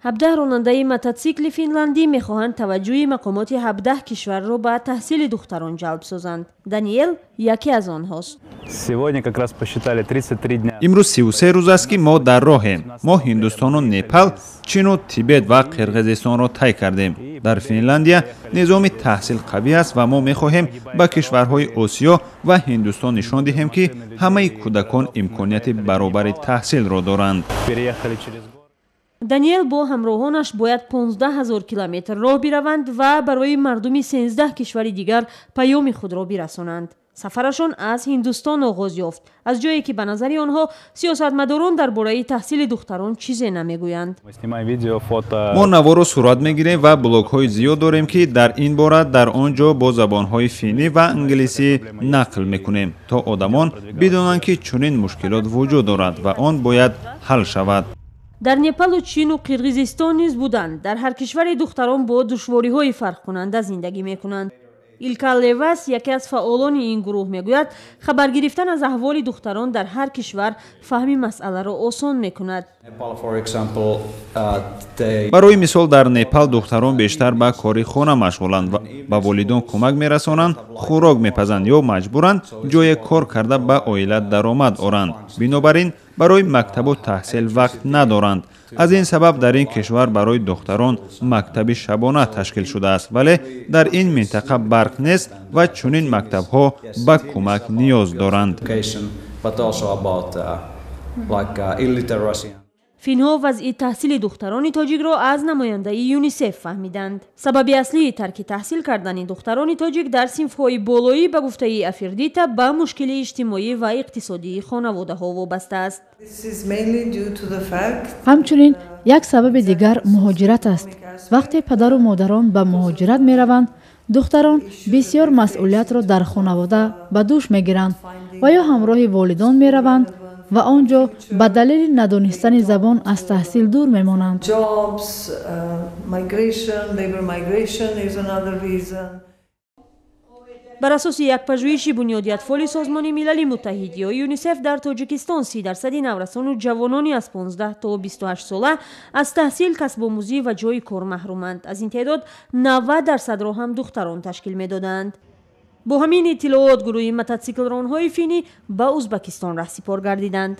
ҳабдаҳ ронандаи мототсикли финландӣ мехоҳанд таваҷҷӯҳи мақомоти ҳабдаҳ кишварро ба таҳсили духтарон ҷалб созанд. Даниэл яке аз онҳост. имрӯз 33 рӯз аст ки мо дар роҳем. Мо Ҳиндустону Непал, Чину, Тибет ва Қирғизистонро тай кардем. Дар Финландия низоми таҳсил қавӣ аст ва мо мехоҳем ба кишварҳои Осиё ва Ҳиндустон нишон диҳем ки ҳамаи кӯдакон имконияти баробари таҳсилро доранд. Даниэл бо ҳамроҳонаш бояд 15 000 километр роҳ бираванд ва барои мардуми 13 кишвари дигар паёми худро бирасонанд. Сафарашон аз Ҳиндустон оғоз ёфт, аз ҷое ки ба назари онҳо сиёсатмадорон дар бораи таҳсили духтарон чизе намегӯянд. мо наворо сурат мегирем ва блогҳои зиёд дорем ки дар ин бора дар он ҷо бо забонҳои финӣ ва англисӣ нақл мекунем, то одамон бидонанд ки чунин мушкилот вуҷуд дорад ва он бояд ҳал шавад. Дар Непалу Чину Қирғизистон низ буданд. Дар ҳар кишваре духтарон бо душвориҳои фарқкунанда зиндагӣ мекунанд. Илка Левас, яке аз фаъолони ин гурӯҳ, мегӯяд хабар гирифтан аз аҳволи духтарон дар ҳар кишвар фаҳми масъаларо осон мекунад. барои мисол дар Непал духтарон бештар ба кори хона машғуланд ва ба волидон кӯмак мерасонанд, хӯрок мепазанд ё маҷбуранд ҷое кор карда ба оила даромад оранд. Бинобар ин барои мактабу таҳсил вақт надоранд. аз ин сабаб дар ин кишвар барои духтарон мактаби шабона ташкил шудааст, вале дар ин минтақа барқ нест ва чунин мактабҳо ба кӯмак ниёз доранд. финҳо вазъи таҳсили духтарони тоҷикро аз намояндаи ЮНИСЕФ фаҳмиданд. Сабаби аслии тарки таҳсил кардани духтарони тоҷик дар синфҳои болоӣ ба гуфтаи Афирдита ба мушкили иҷтимоӣ ва иқтисодии хонаводаҳо вобаста аст. ҳамчунин як сабаби дигар муҳоҷират аст. вақте падару модарон ба муҳоҷират мераванд, духтарон бисёр масъулиятро дар хонавода ба дӯш мегиранд ва ё ҳамроҳи волидон мераванд ва он ҷо ба далели надонистани забон аз таҳсил дур мемонанд. бар асоси як пажӯҳиши бунёди атфоли Созмони Милали Муттаҳид ё ЮНИСЕФ дар Тоҷикистон 30% наврасону ҷавонони аз 15 то 28 сола аз таҳсил, касбомӯзӣ ва ҷойи кор маҳруманд. аз ин теъдод 90%ро ҳам духтарон ташкил медоданд. бо ҳамин иттилоот гурӯҳи мототсиклронҳои финӣ ба Узбекистон раҳсипор гардиданд.